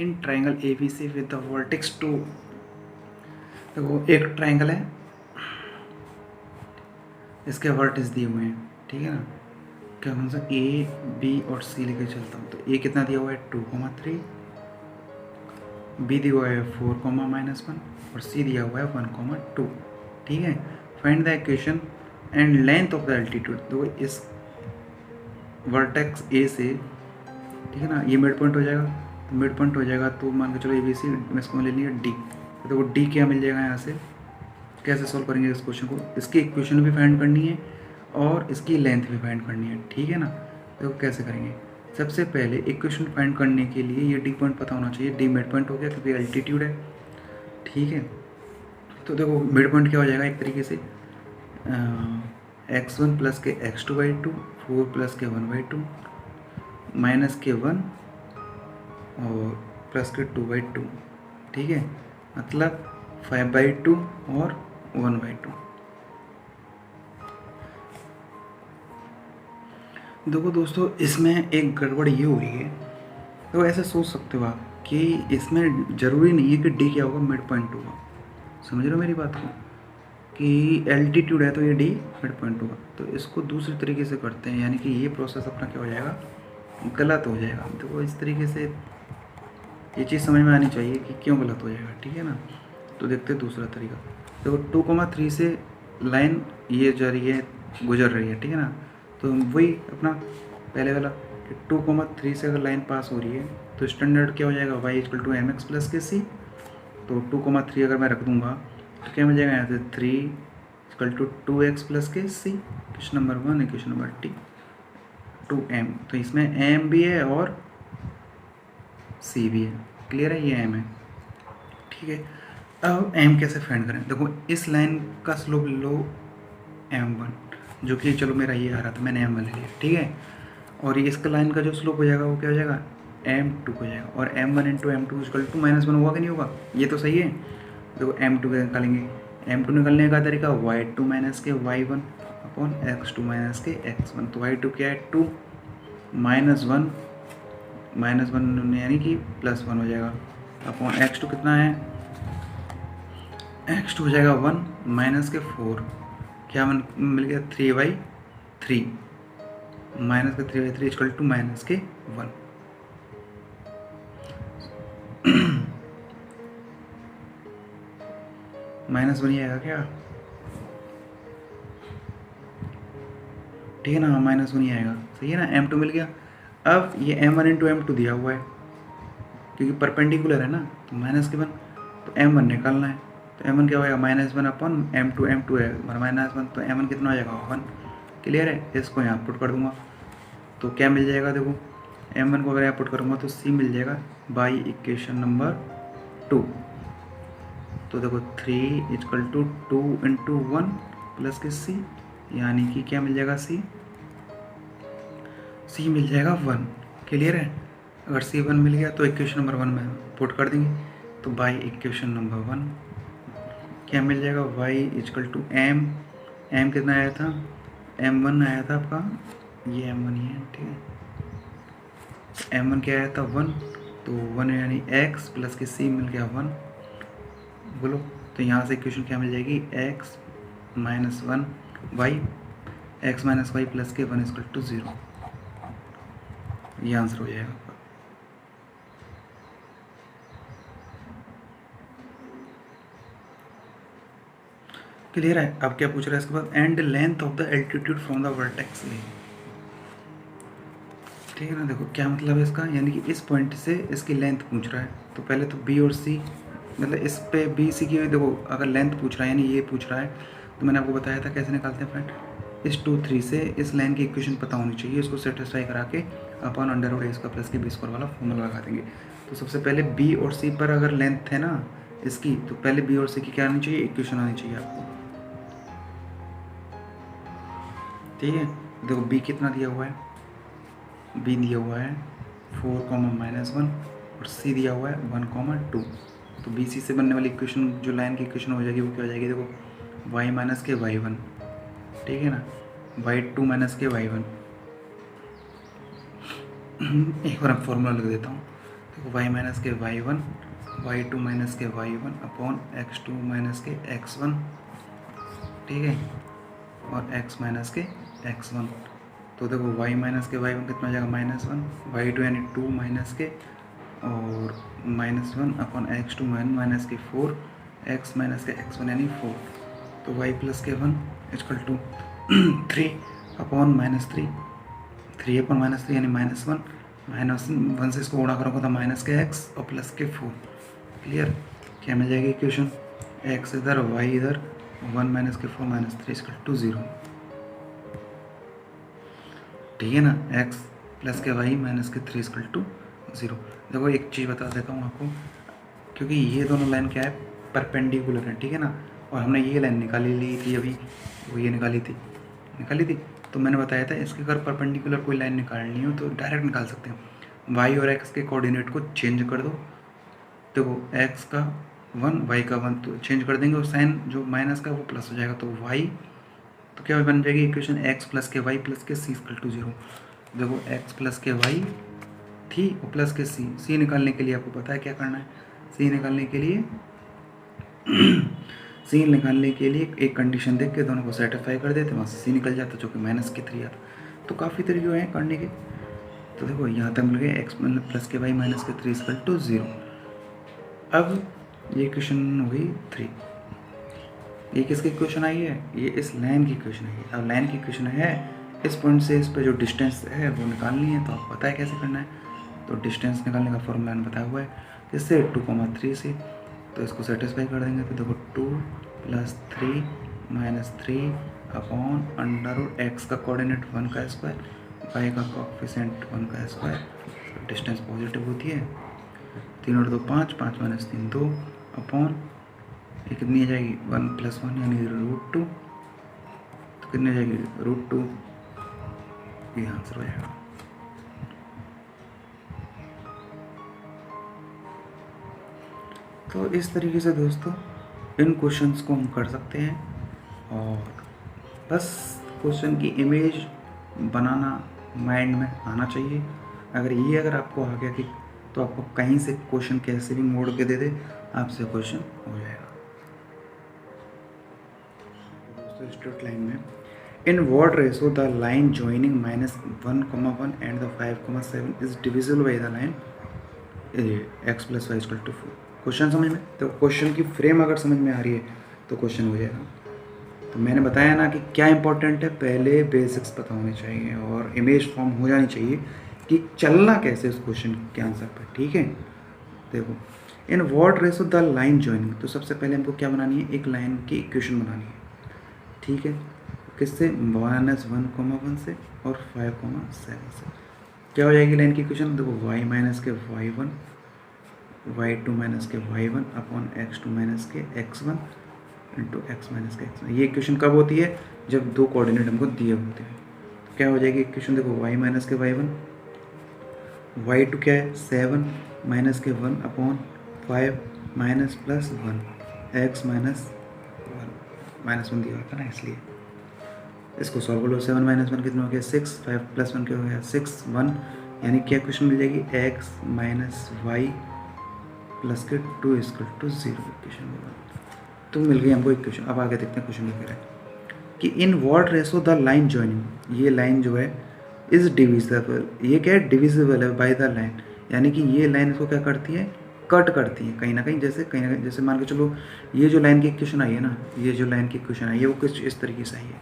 In triangle A B C with the vertex 2। देखो एक triangle है, इसके वर्टेक्स दिए हुए हैं, ठीक है ना। क्या कौन सा ए बी और सी लेके चलता हूँ। तो ए कितना दिया हुआ है 2,3, बी दिया हुआ है 4,-1 और सी दिया हुआ है 1,2। ठीक है, find the equation and length of the altitude. तो इस वर्टेक्स ए से, ठीक है ना, ये मिड पॉइंट हो जाएगा, तो मिड पॉइंट हो जाएगा तो मान के चलो ए बी सी, मैं इसको ले लिया डी। तो देखो डी क्या मिल जाएगा यहाँ से। कैसे सॉल्व करेंगे इस क्वेश्चन को, इसकी इक्वेशन भी फाइंड करनी है और इसकी लेंथ भी फाइंड करनी है, ठीक है ना। देखो कैसे करेंगे। सबसे पहले इक्वेशन फाइंड करने के लिए ये डी पॉइंट पता होना चाहिए। डी मिड पॉइंट हो गया क्योंकि अल्टीट्यूड है, ठीक है। तो देखो मिड पॉइंट क्या हो जाएगा, एक तरीके से x1 प्लस के x2/2, 4 प्लस के 1/2, माइनस के 1 और प्लस के 2/2, ठीक है, मतलब 5/2 और 1/2। देखो दोस्तों, इसमें एक गड़बड़ ये हो रही है। तो ऐसे सोच सकते हो आप कि इसमें ज़रूरी नहीं है कि डी क्या होगा, मिड पॉइंट होगा। समझ रहे हो मेरी बात को, कि एल्टीट्यूड है तो ये डी मिड पॉइंट होगा। तो इसको दूसरे तरीके से करते हैं, यानी कि ये प्रोसेस अपना क्या हो जाएगा, गलत हो जाएगा। देखो इस तरीके से ये चीज़ समझ में आनी चाहिए कि क्यों गलत हो जाएगा, ठीक है ना। तो देखते हैं दूसरा तरीका। देखो 2,3 से लाइन ये जा रही है, गुजर रही है, ठीक है ना। तो वही अपना पहले वाला कि 2,3 से अगर लाइन पास हो रही है तो स्टैंडर्ड क्या हो जाएगा, y=mx प्लस के सी। तो 2,3 अगर मैं रख दूंगा तो क्या मिल जाएगा यहाँ से 3=2x प्लस के C. Question number 1, question number 2m। तो इसमें m भी है और c भी है, क्लियर है, ये m है, ठीक है। अब m कैसे फाइंड करें। देखो इस लाइन का स्लोप लो m1, जो कि चलो मेरा ये आ रहा था, मैंने m1 ले लिया, ठीक है। और ये इसका लाइन का जो स्लोप हो जाएगा वो क्या हो जाएगा, m2 हो जाएगा। और m1 × m2 = -1 होगा कि नहीं होगा, ये तो सही है। देखो m2 निकालेंगे, m2 निकालने का तरीका y2 माइनस के y1 अपॉन x2 माइनस के x1। तो y2 क्या है 2, -1 यानी कि +1 हो जाएगा, अपॉन x2 कितना है, x2 हो जाएगा 1 माइनस के 4, क्या मिल गया 3/3, माइनस के 3/3 = माइनस के 1। -1 ही आएगा क्या, ठीक है ना, -1 ही आएगा, सही है ना। m2 मिल गया। अब ये m1 × m2 दिया हुआ है क्योंकि परपेंडिकुलर है ना, तो -1, तो m1 निकालना है। तो m1 क्या होगा, -1 अपॉन m2 है -1, तो m1 कितना हो जाएगा 1, क्लियर है। इसको यहाँ पुट कर दूंगा तो क्या मिल जाएगा, देखो m1 को अगर यहाँ पुट करूँगा तो c मिल जाएगा बाई इक्वेशन नंबर 2। तो देखो 3=2 × 1 प्लस के c, यानी कि क्या मिल जाएगा c मिल जाएगा 1, क्लियर है। अगर c 1 मिल गया तो इक्वेशन नंबर 1 में पुट कर देंगे। तो बाई इक्वेशन नंबर 1 क्या मिल जाएगा, y m कितना आया था, m1 आया था आपका, ये m1 ही है, ठीक है। m1 क्या आया था 1, तो 1 यानी x प्लस के c मिल गया 1, बोलो। तो यहाँ से इक्वेशन क्या मिल जाएगी, x - 1 y, x - y plus के 1 = 0। ये आंसर हो जाएगा आपका। क्लियर है। अब क्या पूछ रहा है इसके बाद, and length of the altitude from the vertex ए, ठीक है ना। देखो क्या मतलब है इसका, यानी कि इस पॉइंट से इसकी लेंथ पूछ रहा है। तो पहले तो बी और सी, मतलब इस पे बी सी की, देखो अगर लेंथ पूछ रहा है यानी ये पूछ रहा है, तो मैंने आपको बताया था कैसे निकालते हैं फ्रेंड। इस 2, 3 से इस लाइन की इक्वेशन पता होनी चाहिए, इसको सेटिस्फाई करा के अपन √a² के b² वाला फॉर्मूला लगा देंगे। तो सबसे पहले बी और सी पर अगर लेंथ है ना इसकी, तो पहले बी और सी की क्या आनी चाहिए, इक्वेशन आनी चाहिए आपको, ठीक है। देखो बी कितना दिया हुआ है, बी दिया हुआ है 4, -1 और सी दिया हुआ है 1, 2। तो बी सी से बनने वाली इक्वेशन, जो लाइन की इक्वेशन हो जाएगी वो क्या हो जाएगी, देखो y - के y1, ठीक है ना, y2 - के y1। एक बार फॉर्मूला लिख देता हूँ, तो वाई माइनस के y1, y2 माइनस के y1 अपॉन x2 माइनस के x1, ठीक है, और x माइनस के x1। तो देखो y माइनस के y1 कितना हो जाएगा -1, y2 यानी 2 माइनस के और -1 अपॉन x2 माइनस के 4, x माइनस के x1 यानी 4। तो y प्लस के 1 इक्वल टू 3 अपॉन -3, 3 अपॉन -3 यानी -1, -1 से इसको गुणा करोगे तो माइनस के x और प्लस के 4। क्लियर? क्या मिल जाएगी इक्वेशन? x इधर y इधर, 1 माइनस के 4 -3 इक्वल टू 0। ठीक है ना, x प्लस के y माइनस के 3 इक्वल टू 0। देखो एक चीज़ बता देता हूँ आपको, क्योंकि ये दोनों लाइन क्या है, परपेंडिकुलर है, ठीक है ना, और हमने ये लाइन निकाली ली थी अभी, वो ये निकाली थी। तो मैंने बताया था इसके अगर परपेंडिकुलर कोई लाइन निकालनी हो तो डायरेक्ट निकाल सकते हैं। y और x के कोऑर्डिनेट को चेंज कर दो, देखो x का 1 y का 1 तो चेंज कर देंगे और साइन जो माइनस का वो प्लस हो जाएगा, तो y तो क्या बन जाएगी इक्वेशन, x प्लस के y प्लस के c इक्वल टू 0। देखो x प्लस के y थी और प्लस के c निकालने के लिए आपको पता है क्या करना है, c निकालने के लिए एक कंडीशन देख के दोनों को सेटिस्फाई कर देते, वहाँ से c निकल जाता जो कि -3 आता। तो काफ़ी तरीके हैं करने के। तो देखो यहाँ तक मिल गए x मतलब प्लस के y माइनस के 3 इक्वल टू 0। अब ये इक्वेशन हो गई 3। ये किसकी इक्वेशन आई है? ये इस लाइन की इक्वेशन है। अब लाइन की इक्वेशन है, इस पॉइंट से इस पर जो डिस्टेंस है वो निकालनी है, तो आपको पता है कैसे करना है। तो डिस्टेंस निकालने का फॉर्मूला मैंने बताया हुआ है, इससे 2,3 से, तो इसको सेटिस्फाई कर देंगे। तो देखो 2 + 3 - 3 अपॉन √x का कोऑर्डिनेट 1 का स्क्वायर, y का कोएफिशिएंट 1 का स्क्वायर, डिस्टेंस पॉजिटिव होती है, 3 और 2 5, 5 - 3 2 अपॉन ये कितनी आ जाएगी 1 + 1 यानी √2, तो कितनी आ जाएगी √2, ये आंसर हो जाएगा। तो इस तरीके से दोस्तों इन क्वेश्चंस को हम कर सकते हैं, और बस क्वेश्चन की इमेज बनाना माइंड में आना चाहिए। अगर आपको आ गया कि तो आपको कहीं से क्वेश्चन कैसे भी मोड़ के दे दे, आपसे क्वेश्चन हो जाएगा। दोस्तों स्ट्रेट लाइन में in what ratio the line joining -1,1 and the 5,7 is divisible by the line x + y = 4। Question समझ में, तो क्वेश्चन की फ्रेम अगर समझ में आ रही है तो क्वेश्चन हो जाएगा। तो मैंने बताया ना कि क्या इंपॉर्टेंट है, पहले बेसिक्स पता होने चाहिए और इमेज फॉर्म हो जानी चाहिए कि चलना कैसे उस क्वेश्चन के आंसर पर। ठीक है, देखो in what ratio the line joining, तो सबसे पहले हमको क्या बनानी है, एक लाइन की इक्वेशन बनानी है। ठीक है, किससे, -1,1 से और 5,7 से। क्या हो जाएगी लाइन की इक्वेशन, देखो y माइनस के y1, y2 माइनस के y1 अपॉन x2 माइनस के x1 इंटू x माइनस के x1। ये इक्वेशन कब होती है, जब दो कोऑर्डिनेट हमको दिए होते हैं। तो क्या हो जाएगी इक्वेशन, देखो y माइनस के y1, y2 क्या है 7 माइनस के 1 upon 5 minus plus 1 x minus 1 दिया होता है ना, इसलिए इसको सॉल्व करो। 7 - 1 कितना हो गया 6, 5 + 1 क्या हो गया 6, 1 यानी क्या क्वेश्चन मिल जाएगी x माइनस y प्लस के 2 इक्वल टू 0 इक्वेशन मिल गई। तो मिल गई हमको इक्वेशन। अब आगे देखते हैं क्वेश्चन में कह रहा है कि in what ratio the line joining, ये लाइन जो है इज डिविजिबल, ये क्या है डिविजिबल है बाय द लाइन, यानी कि ये लाइन इसको क्या करती है, कट करती है कहीं ना कहीं। जैसे मान के चलो ये जो लाइन की इक्वेशन आई है ना, ये जो लाइन की इक्वेशन आई है वो कुछ इस तरीके से आई है,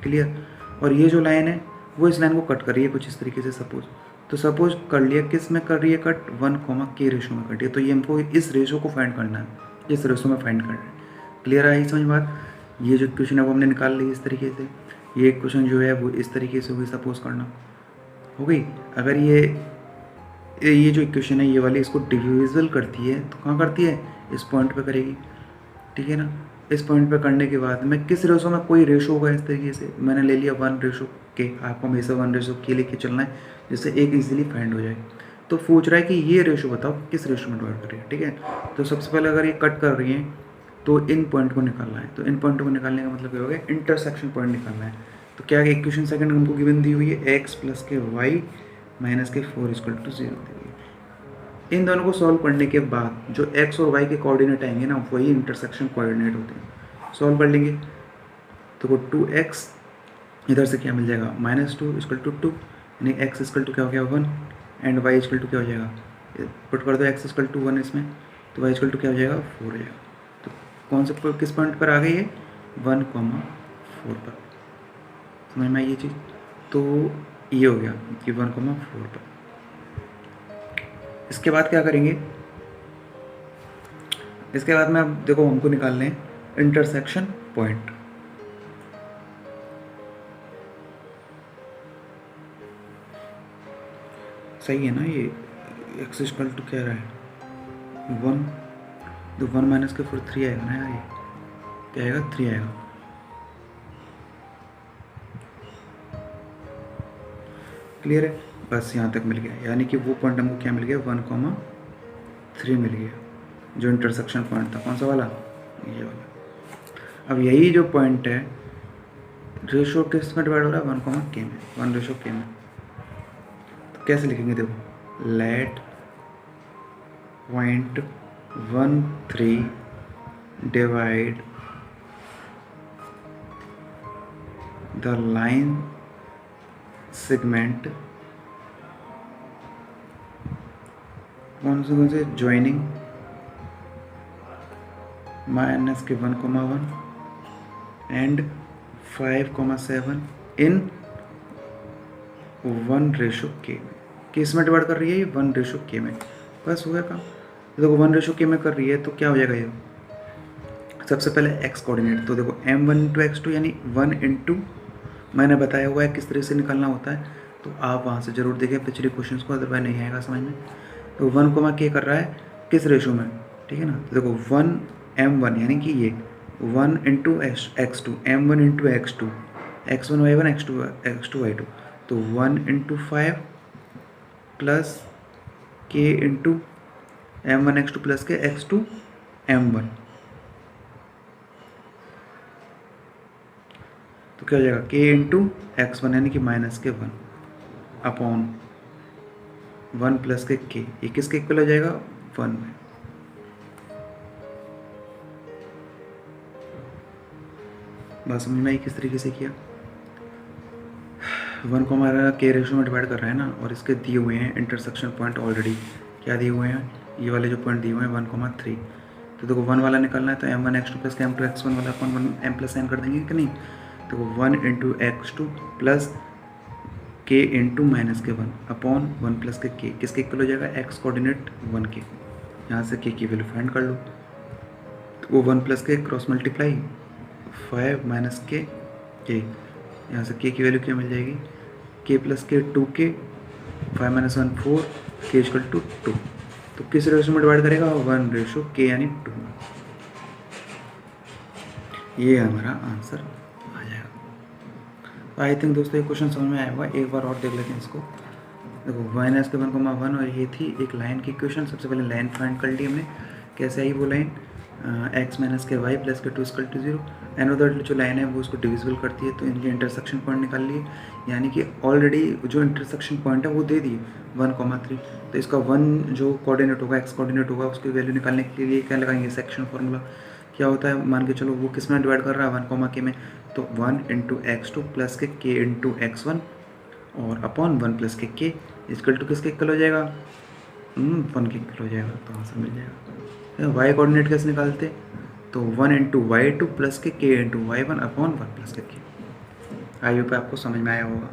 क्लियर, और ये जो लाइन है वो इस लाइन को कट कर रही है कुछ इस तरीके से। सपोज कर लिया, किस में कर रही है कट, 1, रेशो में कट रही है। तो ये हमको इस रेशो को फाइंड करना है, इस रेशो में फाइंड करना है। क्लियर आई समझ बात। ये जो क्वेश्चन है वो हमने निकाल ली इस तरीके से, ये क्वेश्चन जो है वो इस तरीके से होगी, सपोज करना हो गई। अगर ये जो इक्वेशन है ये वाली इसको डिविजिबल करती है, तो कहाँ करती है, इस पॉइंट पे करेगी। ठीक है ना, इस पॉइंट पे करने के बाद में किस रेशो में, कोई रेशो होगा इस तरीके से, मैंने ले लिया 1 रेशो के, आपको हमेशा 1 रेशो के लेके चलना है जिससे एक इजीली फाइंड हो जाए। तो पूछ रहा है कि ये रेशो बताओ किस रेशो में डिवाइड कर रही है। ठीक है, तो सबसे पहले अगर ये कट कर रही है तो इन पॉइंट को निकालना है। तो इन पॉइंट को निकालने का मतलब क्या हो गया, इंटरसेक्शन पॉइंट निकालना है। तो क्या इक्वेशन सेकंड हमको गिवन दी हुई है, x प्लस के y माइनस के 4 इक्वल टू 0 दी हुई है। इन दोनों को सॉल्व करने के बाद जो एक्स और वाई के कोऑर्डिनेट आएंगे ना, वही इंटरसेक्शन कोऑर्डिनेट होते हैं। सॉल्व कर लेंगे तो 2x इधर से क्या मिल जाएगा -2 इक्वल टू 2, यानी x इक्वल टू क्या हो गया 1 एंड y इक्वल टू क्या हो जाएगा, पुट कर दो x इक्वल टू 1 इसमें, तो y इक्वल टू क्या हो जाएगा 4 हो जाएगा। तो कौन से किस पॉइंट पर आ गई है 1,4 पर। समझ में आई ये चीज़। तो ये हो गया कि 1,4 पर। इसके बाद क्या करेंगे, इसके बाद में अब देखो हमको निकालने हैं इंटरसेक्शन पॉइंट। सही है ना, ये x इक्वल टू क्या रहा है 1, तो 1 माइनस के फिर 3 आएगा ना यार, ये क्या आएगा 3 आएगा। क्लियर है, बस यहाँ तक मिल गया, यानी कि वो पॉइंट हमको क्या मिल गया 1,3 मिल गया, जो इंटरसेक्शन पॉइंट था। कौन सा वाला, ये वाला। अब यही जो पॉइंट है रेशो किस में डिवाइड हो रहा है 1, में 1:k में। तो कैसे लिखेंगे, देखो let point 1,3 divide the line segment कौन से ज्वाइनिंग -1,1 एंड 5,7 इन 1:k में। किस में डिवाइड कर रही है ये 1:k में। बस हो गया काम। देखो 1:k में कर रही है तो क्या हो जाएगा ये, सबसे पहले x कोऑर्डिनेट, तो देखो m1 इंटू x2 यानी 1 इंटू, मैंने बताया हुआ है किस तरह से निकालना होता है, तो आप वहाँ से ज़रूर देखें पिछले क्वेश्चंस को, अदरवाइज नहीं आएगा समझ में। तो 1,k कर रहा है किस रेशो में, ठीक है ना। तो देखो 1m1 यानी कि ये 1 into x2, m1 into x2, x1 y1 x2 y2, तो 1 into 5 plus k into m1 x2 plus के x2 m1, तो क्या हो जाएगा k इंटू x1 यानी कि -1 अपॉन 1 प्लस के k, ये किसके इक्वल हो जाएगा 1 में। बात समझ में आई किस तरीके से किया। 1 को हमारा k रेशो में डिवाइड कर रहा है ना, और इसके दिए हुए हैं इंटरसेक्शन पॉइंट ऑलरेडी, क्या दिए हुए हैं, ये वाले जो पॉइंट दिए हुए हैं 1,3। तो देखो 1 वाला निकालना है तो m1 x2 plus m2 x1 वाला अपॉन 1 m प्लस n कर देंगे कि नहीं। तो 1 into x2 plus k into -1 upon 1 plus के k, किसके इक्वल हो जाएगा x कोऑर्डिनेट 1 के। यहाँ से k की वैल्यू फाइंड कर लो, तो वो 1 प्लस के क्रॉस मल्टीप्लाई 5 माइनस के k, यहाँ से k की वैल्यू क्या मिल जाएगी k प्लस के 2k, 5 minus 1 4, k equal to 2। तो किस रेशो में डिवाइड करेगा 1:k यानी 2। ये हमारा आंसर आ जाएगा। आई थिंक दोस्तों ये क्वेश्चन समझ में आया होगा, एक बार और देख लेते हैं इसको। देखो -1,1 और ये थी एक लाइन की इक्वेशन। सबसे पहले लाइन फाइंड कर ली हमने, कैसे आई वो लाइन x माइनस के y प्लस के 2 इक्वल टू 0। एंड उधर जो लाइन है वो उसको डिविजिबल करती है, तो इनके इंटरसेक्शन पॉइंट निकाल लिए, यानी कि ऑलरेडी जो इंटरसेक्शन पॉइंट है वो दे दिए 1,3। तो इसका 1 जो कोऑर्डिनेट होगा x कोऑर्डिनेट होगा उसकी वैल्यू निकालने के लिए क्या लगाएंगे सेक्शन फार्मूला। क्या होता है, मान के चलो वो किस में डिवाइड कर रहा है 1,k में, तो 1 इंटू x2 प्लस के k इंटू x1 और अपॉन 1 प्लस के k इक्वल टू किसके इक्वल हो जाएगा 1 के इक्वल हो जाएगा। तो आंसर मिल जाएगा। y कोऑर्डिनेट कैसे निकालते, तो 1 इंटू y2 प्लस के k into y1 upon 1 plus के k। आई होप आपको समझ में आया होगा।